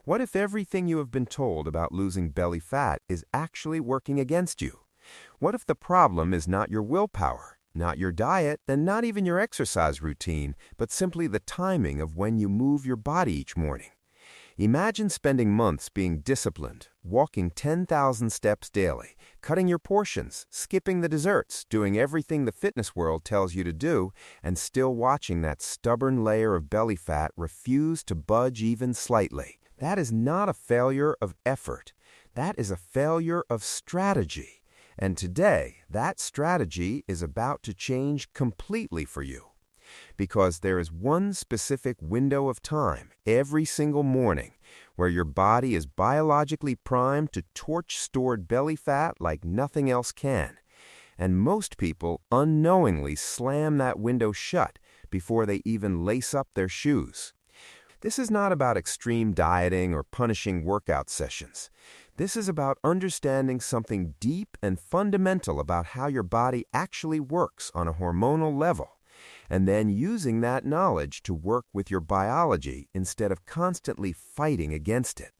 What if everything you have been told about losing belly fat is actually working against you? What if the problem is not your willpower, not your diet, and not even your exercise routine, but simply the timing of when you move your body each morning? Imagine spending months being disciplined, walking 10,000 steps daily, cutting your portions, skipping the desserts, doing everything the fitness world tells you to do, and still watching that stubborn layer of belly fat refuse to budge even slightly. That is not a failure of effort. That is a failure of strategy. And today, that strategy is about to change completely for you. Because there is one specific window of time every single morning where your body is biologically primed to torch stored belly fat like nothing else can. And most people unknowingly slam that window shut before they even lace up their shoes. This is not about extreme dieting or punishing workout sessions. This is about understanding something deep and fundamental about how your body actually works on a hormonal level, and then using that knowledge to work with your biology instead of constantly fighting against it.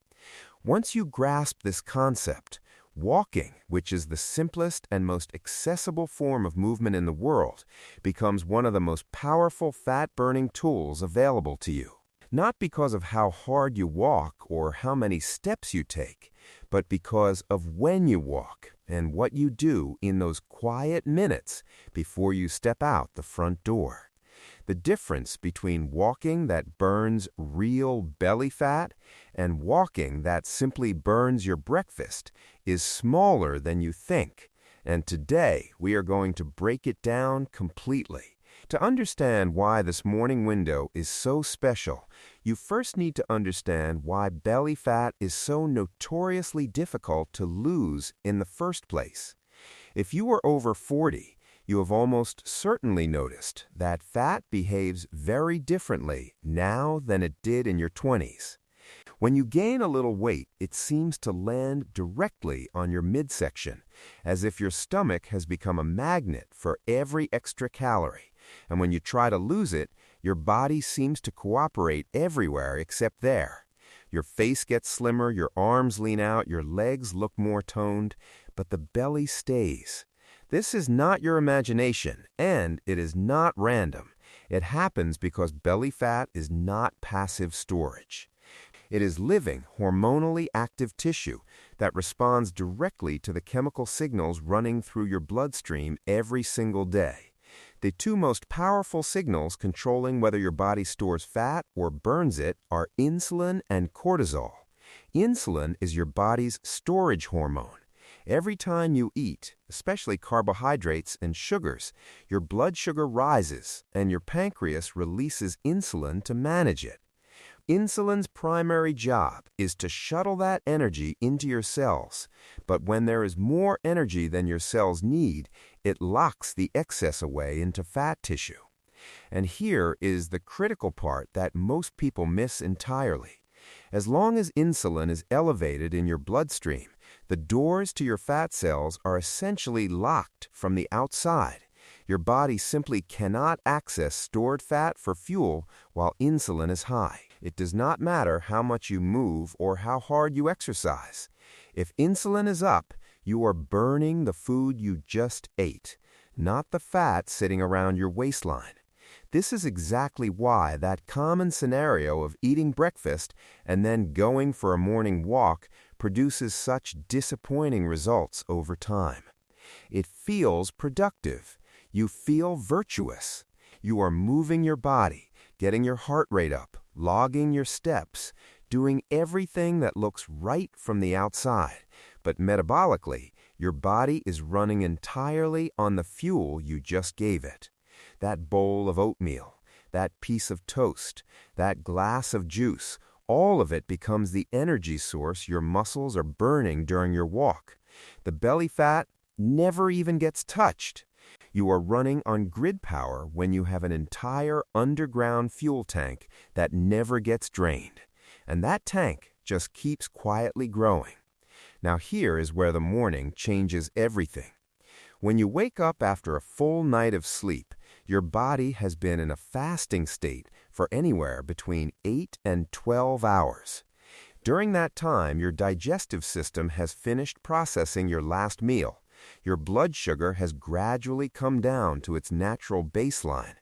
Once you grasp this concept, walking, which is the simplest and most accessible form of movement in the world, becomes one of the most powerful fat-burning tools available to you. Not because of how hard you walk or how many steps you take, but because of when you walk and what you do in those quiet minutes before you step out the front door. The difference between walking that burns real belly fat and walking that simply burns your breakfast is smaller than you think, and today we are going to break it down completely. To understand why this morning window is so special, you first need to understand why belly fat is so notoriously difficult to lose in the first place. If you are over 40, you have almost certainly noticed that fat behaves very differently now than it did in your 20s. When you gain a little weight, it seems to land directly on your midsection, as if your stomach has become a magnet for every extra calorie. And when you try to lose it, your body seems to cooperate everywhere except there. Your face gets slimmer, your arms lean out, your legs look more toned, but the belly stays. This is not your imagination, and it is not random. It happens because belly fat is not passive storage. It is living, hormonally active tissue that responds directly to the chemical signals running through your bloodstream every single day. The two most powerful signals controlling whether your body stores fat or burns it are insulin and cortisol. Insulin is your body's storage hormone. Every time you eat, especially carbohydrates and sugars, your blood sugar rises and your pancreas releases insulin to manage it. Insulin's primary job is to shuttle that energy into your cells, but when there is more energy than your cells need, it locks the excess away into fat tissue. And here is the critical part that most people miss entirely. As long as insulin is elevated in your bloodstream, the doors to your fat cells are essentially locked from the outside. Your body simply cannot access stored fat for fuel while insulin is high. It does not matter how much you move or how hard you exercise. If insulin is up, you are burning the food you just ate, not the fat sitting around your waistline. This is exactly why that common scenario of eating breakfast and then going for a morning walk produces such disappointing results over time. It feels productive. You feel virtuous. You are moving your body, getting your heart rate up, logging your steps, doing everything that looks right from the outside. But metabolically, your body is running entirely on the fuel you just gave it. That bowl of oatmeal, that piece of toast, that glass of juice, all of it becomes the energy source your muscles are burning during your walk. The belly fat never even gets touched. You are running on grid power when you have an entire underground fuel tank that never gets drained. And that tank just keeps quietly growing. Now here is where the morning changes everything. When you wake up after a full night of sleep, your body has been in a fasting state for anywhere between 8 and 12 hours. During that time, your digestive system has finished processing your last meal. Your blood sugar has gradually come down to its natural baseline.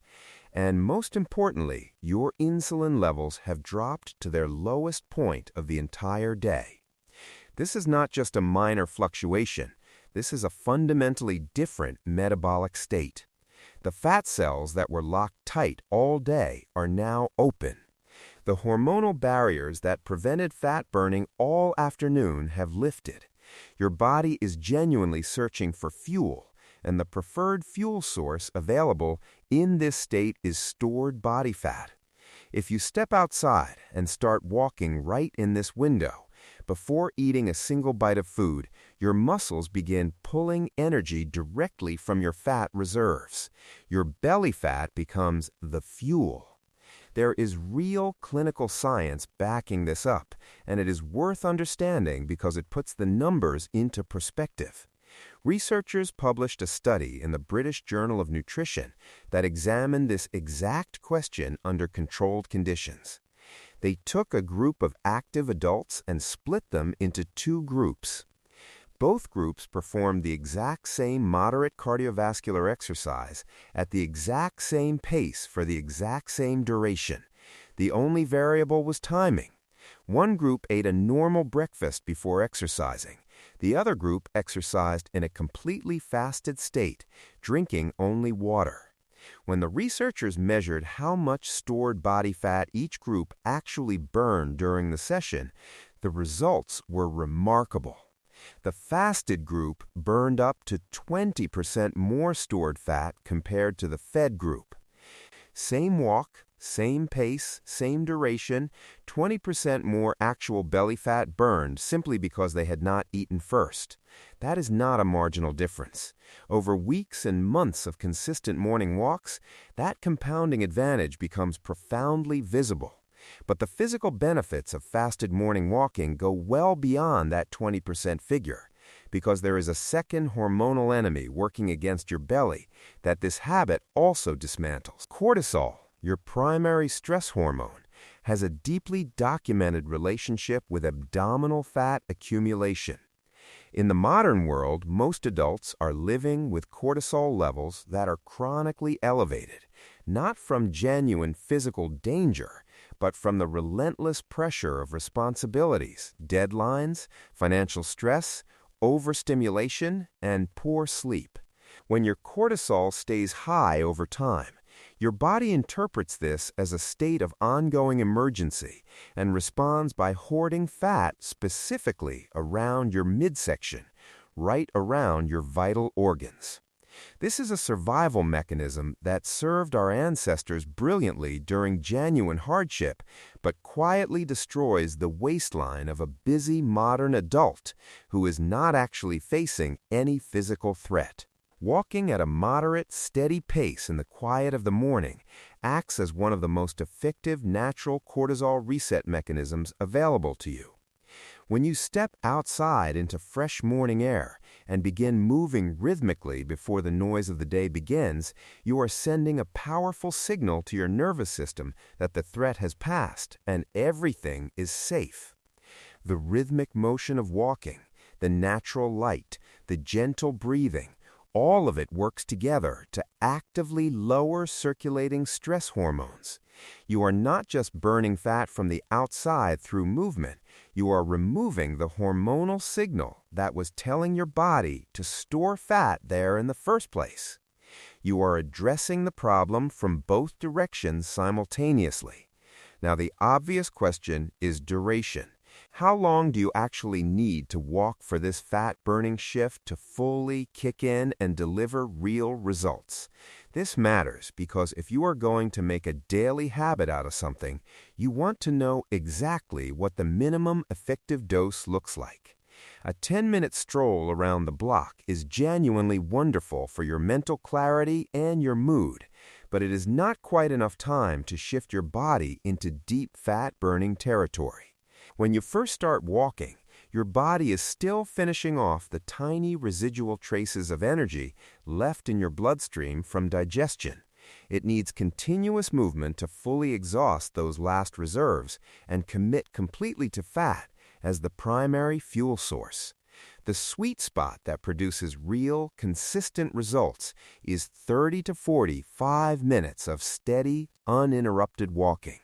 And most importantly, your insulin levels have dropped to their lowest point of the entire day. This is not just a minor fluctuation. This is a fundamentally different metabolic state. The fat cells that were locked tight all day are now open. The hormonal barriers that prevented fat burning all afternoon have lifted. Your body is genuinely searching for fuel, and the preferred fuel source available in this state is stored body fat. If you step outside and start walking right in this window, before eating a single bite of food, your muscles begin pulling energy directly from your fat reserves. Your belly fat becomes the fuel. There is real clinical science backing this up, and it is worth understanding because it puts the numbers into perspective. Researchers published a study in the British Journal of Nutrition that examined this exact question under controlled conditions. They took a group of active adults and split them into two groups. Both groups performed the exact same moderate cardiovascular exercise at the exact same pace for the exact same duration. The only variable was timing. One group ate a normal breakfast before exercising. The other group exercised in a completely fasted state, drinking only water. When the researchers measured how much stored body fat each group actually burned during the session, the results were remarkable. The fasted group burned up to 20% more stored fat compared to the fed group. Same walk, same pace, same duration, 20% more actual belly fat burned simply because they had not eaten first. That is not a marginal difference. Over weeks and months of consistent morning walks, that compounding advantage becomes profoundly visible. But the physical benefits of fasted morning walking go well beyond that 20% figure, because there is a second hormonal enemy working against your belly that this habit also dismantles. Cortisol, your primary stress hormone, has a deeply documented relationship with abdominal fat accumulation. In the modern world, most adults are living with cortisol levels that are chronically elevated, not from genuine physical danger, but from the relentless pressure of responsibilities, deadlines, financial stress, overstimulation, and poor sleep. When your cortisol stays high over time, your body interprets this as a state of ongoing emergency and responds by hoarding fat specifically around your midsection, right around your vital organs. This is a survival mechanism that served our ancestors brilliantly during genuine hardship, but quietly destroys the waistline of a busy modern adult who is not actually facing any physical threat. Walking at a moderate, steady pace in the quiet of the morning acts as one of the most effective natural cortisol reset mechanisms available to you. When you step outside into fresh morning air and begin moving rhythmically before the noise of the day begins, you are sending a powerful signal to your nervous system that the threat has passed and everything is safe. The rhythmic motion of walking, the natural light, the gentle breathing, all of it works together to actively lower circulating stress hormones. You are not just burning fat from the outside through movement, you are removing the hormonal signal that was telling your body to store fat there in the first place. You are addressing the problem from both directions simultaneously. Now, the obvious question is duration. How long do you actually need to walk for this fat-burning shift to fully kick in and deliver real results? This matters because if you are going to make a daily habit out of something, you want to know exactly what the minimum effective dose looks like. A 10-minute stroll around the block is genuinely wonderful for your mental clarity and your mood, but it is not quite enough time to shift your body into deep fat-burning territory. When you first start walking, your body is still finishing off the tiny residual traces of energy left in your bloodstream from digestion. It needs continuous movement to fully exhaust those last reserves and commit completely to fat as the primary fuel source. The sweet spot that produces real, consistent results is 30 to 45 minutes of steady, uninterrupted walking.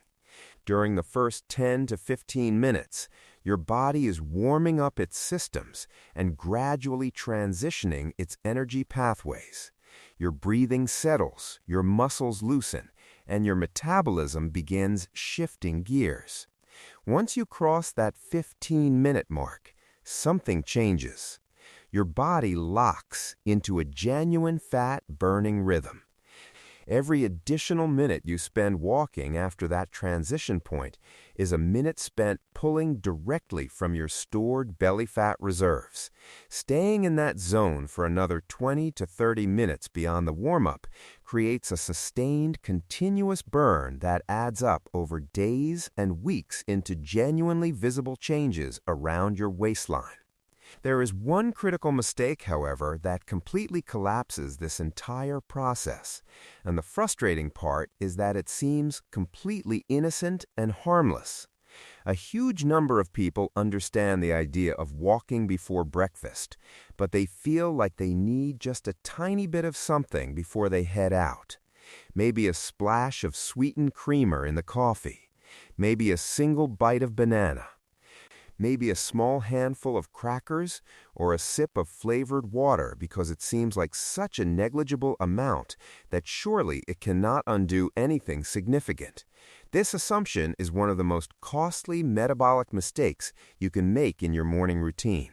During the first 10 to 15 minutes, your body is warming up its systems and gradually transitioning its energy pathways. Your breathing settles, your muscles loosen, and your metabolism begins shifting gears. Once you cross that 15-minute mark, something changes. Your body locks into a genuine fat-burning rhythm. Every additional minute you spend walking after that transition point is a minute spent pulling directly from your stored belly fat reserves. Staying in that zone for another 20 to 30 minutes beyond the warm-up creates a sustained, continuous burn that adds up over days and weeks into genuinely visible changes around your waistline. There is one critical mistake, however, that completely collapses this entire process, and the frustrating part is that it seems completely innocent and harmless. A huge number of people understand the idea of walking before breakfast, but they feel like they need just a tiny bit of something before they head out. Maybe a splash of sweetened creamer in the coffee, maybe a single bite of banana, maybe a small handful of crackers or a sip of flavored water because it seems like such a negligible amount that surely it cannot undo anything significant. This assumption is one of the most costly metabolic mistakes you can make in your morning routine.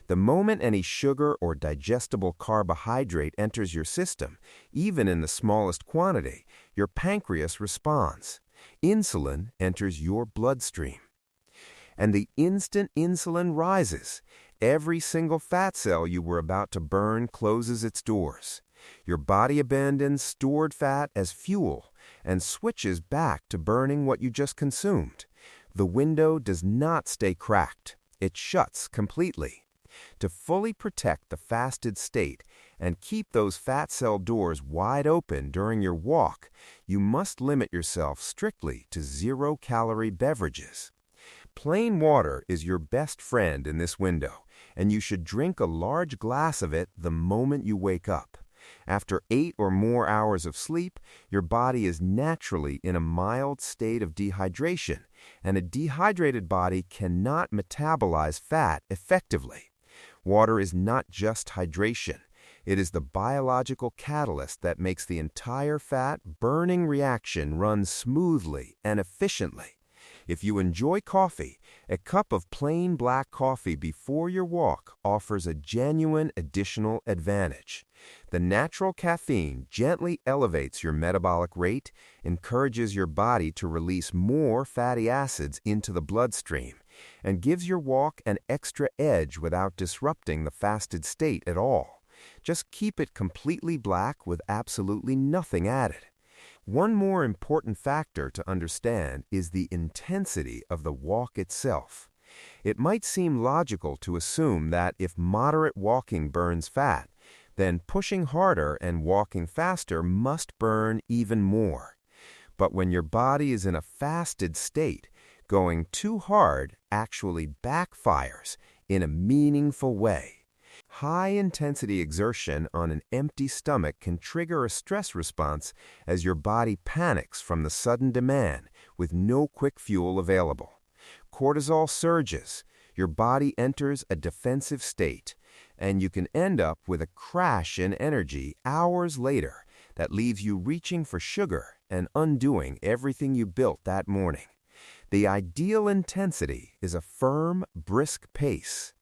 The moment any sugar or digestible carbohydrate enters your system, even in the smallest quantity, your pancreas responds. Insulin enters your bloodstream. And the instant insulin rises, every single fat cell you were about to burn closes its doors. Your body abandons stored fat as fuel and switches back to burning what you just consumed. The window does not stay cracked. It shuts completely. To fully protect the fasted state and keep those fat cell doors wide open during your walk, you must limit yourself strictly to zero-calorie beverages. Plain water is your best friend in this window, and you should drink a large glass of it the moment you wake up. After 8 or more hours of sleep, your body is naturally in a mild state of dehydration, and a dehydrated body cannot metabolize fat effectively. Water is not just hydration. It is the biological catalyst that makes the entire fat-burning reaction run smoothly and efficiently. If you enjoy coffee, a cup of plain black coffee before your walk offers a genuine additional advantage. The natural caffeine gently elevates your metabolic rate, encourages your body to release more fatty acids into the bloodstream, and gives your walk an extra edge without disrupting the fasted state at all. Just keep it completely black with absolutely nothing added. One more important factor to understand is the intensity of the walk itself. It might seem logical to assume that if moderate walking burns fat, then pushing harder and walking faster must burn even more. But when your body is in a fasted state, going too hard actually backfires in a meaningful way. High-intensity exertion on an empty stomach can trigger a stress response as your body panics from the sudden demand with no quick fuel available. Cortisol surges, your body enters a defensive state, and you can end up with a crash in energy hours later that leaves you reaching for sugar and undoing everything you built that morning. The ideal intensity is a firm, brisk pace.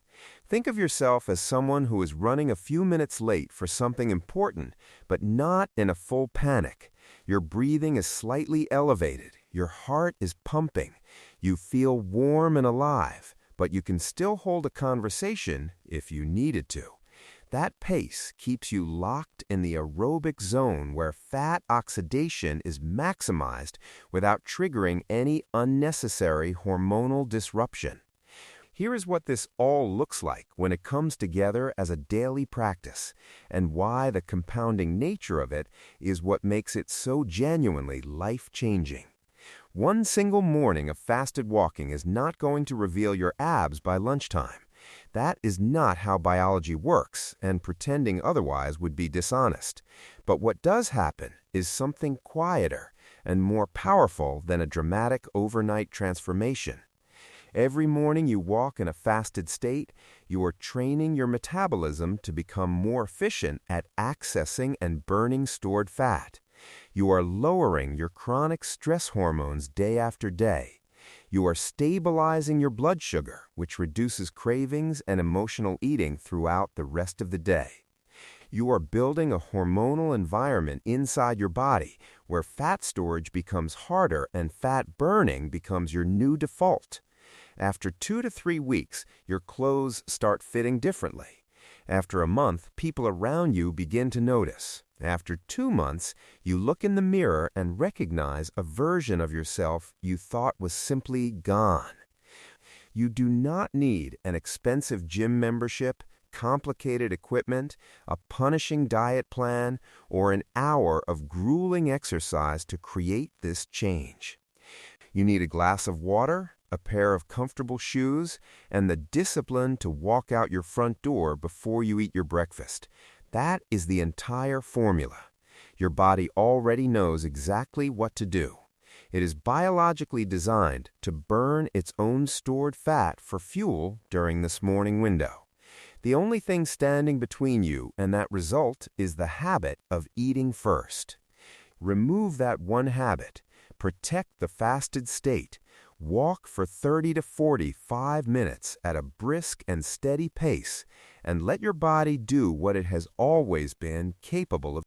Think of yourself as someone who is running a few minutes late for something important, but not in a full panic. Your breathing is slightly elevated, your heart is pumping, you feel warm and alive, but you can still hold a conversation if you needed to. That pace keeps you locked in the aerobic zone where fat oxidation is maximized without triggering any unnecessary hormonal disruption. Here is what this all looks like when it comes together as a daily practice, and why the compounding nature of it is what makes it so genuinely life-changing. One single morning of fasted walking is not going to reveal your abs by lunchtime. That is not how biology works, and pretending otherwise would be dishonest. But what does happen is something quieter and more powerful than a dramatic overnight transformation. Every morning you walk in a fasted state, you are training your metabolism to become more efficient at accessing and burning stored fat. You are lowering your chronic stress hormones day after day. You are stabilizing your blood sugar, which reduces cravings and emotional eating throughout the rest of the day. You are building a hormonal environment inside your body where fat storage becomes harder and fat burning becomes your new default. After 2 to 3 weeks, your clothes start fitting differently. After a month, people around you begin to notice. After 2 months, you look in the mirror and recognize a version of yourself you thought was simply gone. You do not need an expensive gym membership, complicated equipment, a punishing diet plan, or an hour of grueling exercise to create this change. You need a glass of water, a pair of comfortable shoes, and the discipline to walk out your front door before you eat your breakfast. That is the entire formula. Your body already knows exactly what to do. It is biologically designed to burn its own stored fat for fuel during this morning window. The only thing standing between you and that result is the habit of eating first. Remove that one habit. Protect the fasted state. Walk for 30 to 45 minutes at a brisk and steady pace, and let your body do what it has always been capable of